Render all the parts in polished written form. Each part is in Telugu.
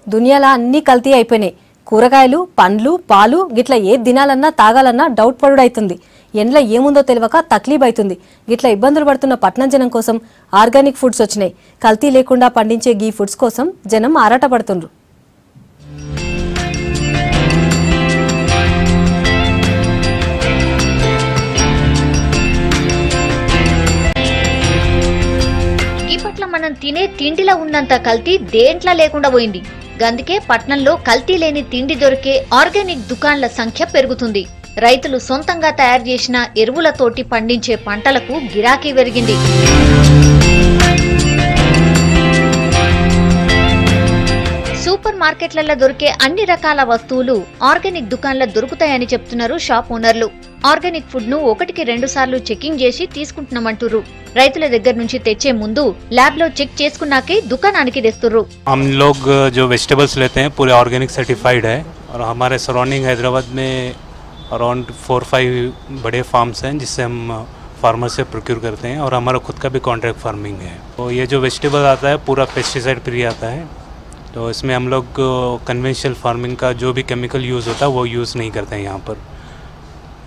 దునియాలో అన్ని కల్తీ అయిపోయినాయి. కూరగాయలు, పండ్లు, పాలు గిట్ల ఏది తినాలన్నా తాగాలన్నా డౌట్ పడుడైతుంది. ఎండ్ల ఏముందో తెలియక తక్లీఫ్ అవుతుంది. గిట్ల ఇబ్బందులు పడుతున్న పట్నం జనం కోసం ఆర్గానిక్ ఫుడ్స్ వచ్చినాయి. కల్తీ లేకుండా పండించే గీ ఫుడ్స్ కోసం జనం ఆరాటపడుతుండ్రు. ఇప్పట్లో మనం తినే తిండిలో ఉన్నంత కల్తీ దేంట్లా లేకుండా పోయింది. గందుకే పట్నంలో కల్తీ లేని తిండి దొరికే ఆర్గానిక్ దుకాన్ల సంఖ్య పెరుగుతుంది. రైతులు సొంతంగా తయారు చేసిన ఎరువులతోటి పండించే పంటలకు గిరాకీ పెరిగింది. సూపర్ మార్కెట్లలో దొరికే అన్ని రకాల వస్తువులు ఆర్గానిక్ దుకాన్ల దొరుకుతాయని చెప్తున్నారు షాప్ ఓనర్లు. ఆర్గానిక్ ఫుడ్ ను 1-2 సార్లు చెకింగ్ చేసి తీసుకుంటున్నామంటారు. రైతుల దగ్గర నుంచి తెచ్చే ముందు ల్యాబ్ లో చెక్ చేసుకున్నాకే దుకాణానికి తెస్తుర్రు. हम लोग जो वेजिटेबल्स लेते हैं पूरे ऑर्गेनिक सर्टिफाइड है और हमारे सराउंडिंग हैदराबाद में अराउंड 4-5 बड़े फार्म्स हैं जिससे हम फार्मर से प्रोक्योर करते हैं और हमारा खुद का भी कॉन्ट्रैक्ट फार्मिंग है। तो ये जो वेजिटेबल आता है पूरा पेस्टिसाइड फ्री आता है। तो इसमें हम लोग कन्वेंशनल फार्मिंग का जो भी केमिकल यूज़ होता है वो यूज़ नहीं करते हैं। यहाँ पर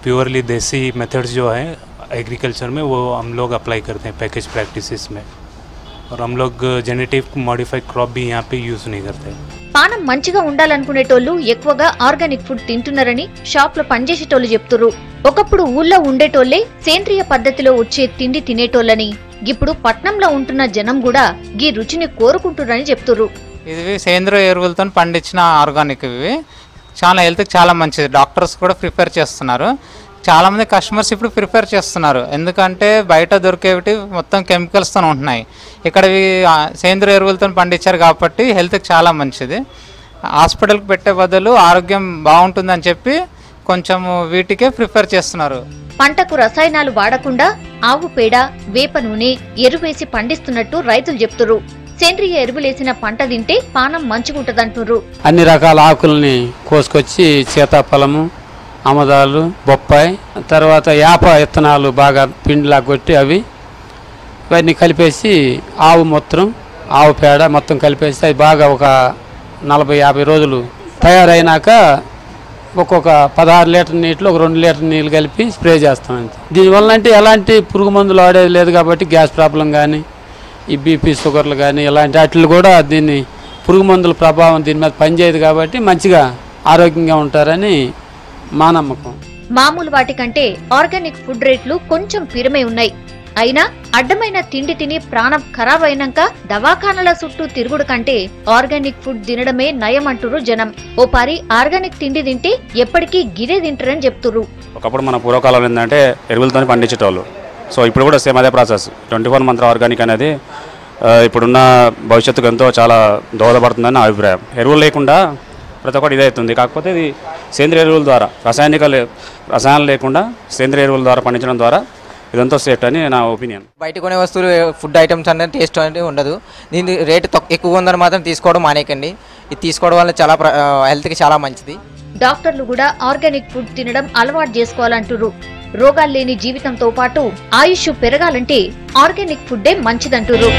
प्योरली देसी मेथड्स जो है एग्रीकल्चर में वो हम लोग अप्लाई करते हैं पैकेज प्रैक्टिसेस में और हम लोग जेनेटिक मॉडिफाइड क्रॉप भी यहाँ पे यूज़ नहीं करते। పానం మంచిగా ఉండాలనుకునేటోళ్ళు ఎక్కువగా ఆర్గానిక్ ఫుడ్ తింటున్నారని షాప్ లో పనిచేసేటోళ్ళు చెప్తున్నారు. ఒకప్పుడు ఊళ్ళో ఉండేటోళ్లే సేంద్రియ పద్ధతిలో వచ్చే తిండి తినేటోళ్ళని ఇప్పుడు పట్నంలో ఉంటున్న జనం కూడా గీ రుచిని కోరుకుంటున్నారని చెప్తున్నారు. ఇది సేంద్రియ ఎరువులతో పండించిన ఆర్గానిక్ ఇవి చాలా హెల్త్కి చాలా మంచిది. డాక్టర్స్ కూడా ప్రిఫర్ చేస్తున్నారు. చాలామంది కస్టమర్స్ ఇప్పుడు ప్రిఫర్ చేస్తున్నారు. ఎందుకంటే బయట దొరికేవి మొత్తం కెమికల్స్తో ఉంటున్నాయి. ఇక్కడ సేంద్రియ ఎరువులతో పండించారు కాబట్టి హెల్త్కి చాలా మంచిది. హాస్పిటల్కి పెట్టే బదులు ఆరోగ్యం బాగుంటుందని చెప్పి కొంచెం వీటికే ప్రిఫర్ చేస్తున్నారు. పంటకు రసాయనాలు వాడకుండా ఆవు పేడ, వేప నూనె, ఎరువేసి పండిస్తున్నట్టు రైతులు చెప్తున్నారు. సేంద్రియ ఎరువులేసిన పంట తింటే పానం మంచిగుంటదంటున్నారు. అన్ని రకాల ఆకుల్ని కోసుకొచ్చి సీతాఫలము, ఆమదాలు, బొప్పాయి, తర్వాత యాప విత్తనాలు బాగా పిండిలా కొట్టి ఇవన్నీ కలిపేసి ఆవు మూత్రం, ఆవు పేడ మొత్తం కలిపేసి అది బాగా ఒక 40-50 రోజులు తయారైనాక ఒక్కొక్క 16 లీటర్ నీటిలో ఒక 2 లీటర్ నీళ్ళు కలిపి స్ప్రే చేస్తాం. అంతే. దీనివల్ల అంటే ఎలాంటి పురుగు మందులు ఆడేది లేదు కాబట్టి గ్యాస్ ప్రాబ్లం కానీ ఈ బీపీ షుగర్లు కానీ ఇలాంటి వాటిలు కూడా దీన్ని పురుగు మందుల ప్రభావం దీని మీద పనిచేయదు కాబట్టి మంచిగా ఆరోగ్యంగా ఉంటారని మా నమ్మకం. మామూలు వాటికంటే ఆర్గానిక్ ఫుడ్ రేట్లు కొంచెం పిరమే ఉన్నాయి. అయినా అడ్డమైన తిండి తిని ప్రాణం ఖరాబ్ అయినాక దవాఖానల చుట్టూ తిరుగుడు కంటే ఆర్గానిక్ ఫుడ్ తినడమే నయం అంటురు జనం. ఓ పారి ఆర్గానిక్ తిండి తింటే ఎప్పటికీ గిరే తింటారని చెప్తురు. ఒకప్పుడు మన పూర్వకాలంలో ఏంటంటే ఎరువులతో పండించేటోళ్ళు. సో ఇప్పుడు కూడా సేమ్ అదే ప్రాసెస్. 24 మంత్ర ఆర్గానిక్ అనేది ఇప్పుడున్న భవిష్యత్తుకు ఎంతో చాలా దోహదపడుతుందని నా అభిప్రాయం. ఎరువులు లేకుండా ప్రతి ఒక్కటి ఇదే అవుతుంది. కాకపోతే ఇది సేంద్రియ ఎరువుల ద్వారా రసాయనాలు లేకుండా సేంద్రియ ఎరువుల ద్వారా పండించడం ద్వారా ఇదంతా సేఫ్ అని నా ఒపీనియన్. బయట కొనే వస్తువులు ఫుడ్ ఐటమ్స్ అనేది టేస్ట్ అనేది ఉండదు. దీని రేటు ఎక్కువ ఉందని మాత్రం తీసుకోవడం మానేకండి. ఇది తీసుకోవడం వల్ల చాలా హెల్త్కి చాలా మంచిది. డాక్టర్లు కూడా ఆర్గానిక్ ఫుడ్ తినడం అలవాటు చేసుకోవాలంటున్నారు. రోగాలు లేని జీవితంతో పాటు ఆయుష్ పెరగాలంటే ఆర్గానిక్ ఫుడ్డే మంచిదంటున్నారు.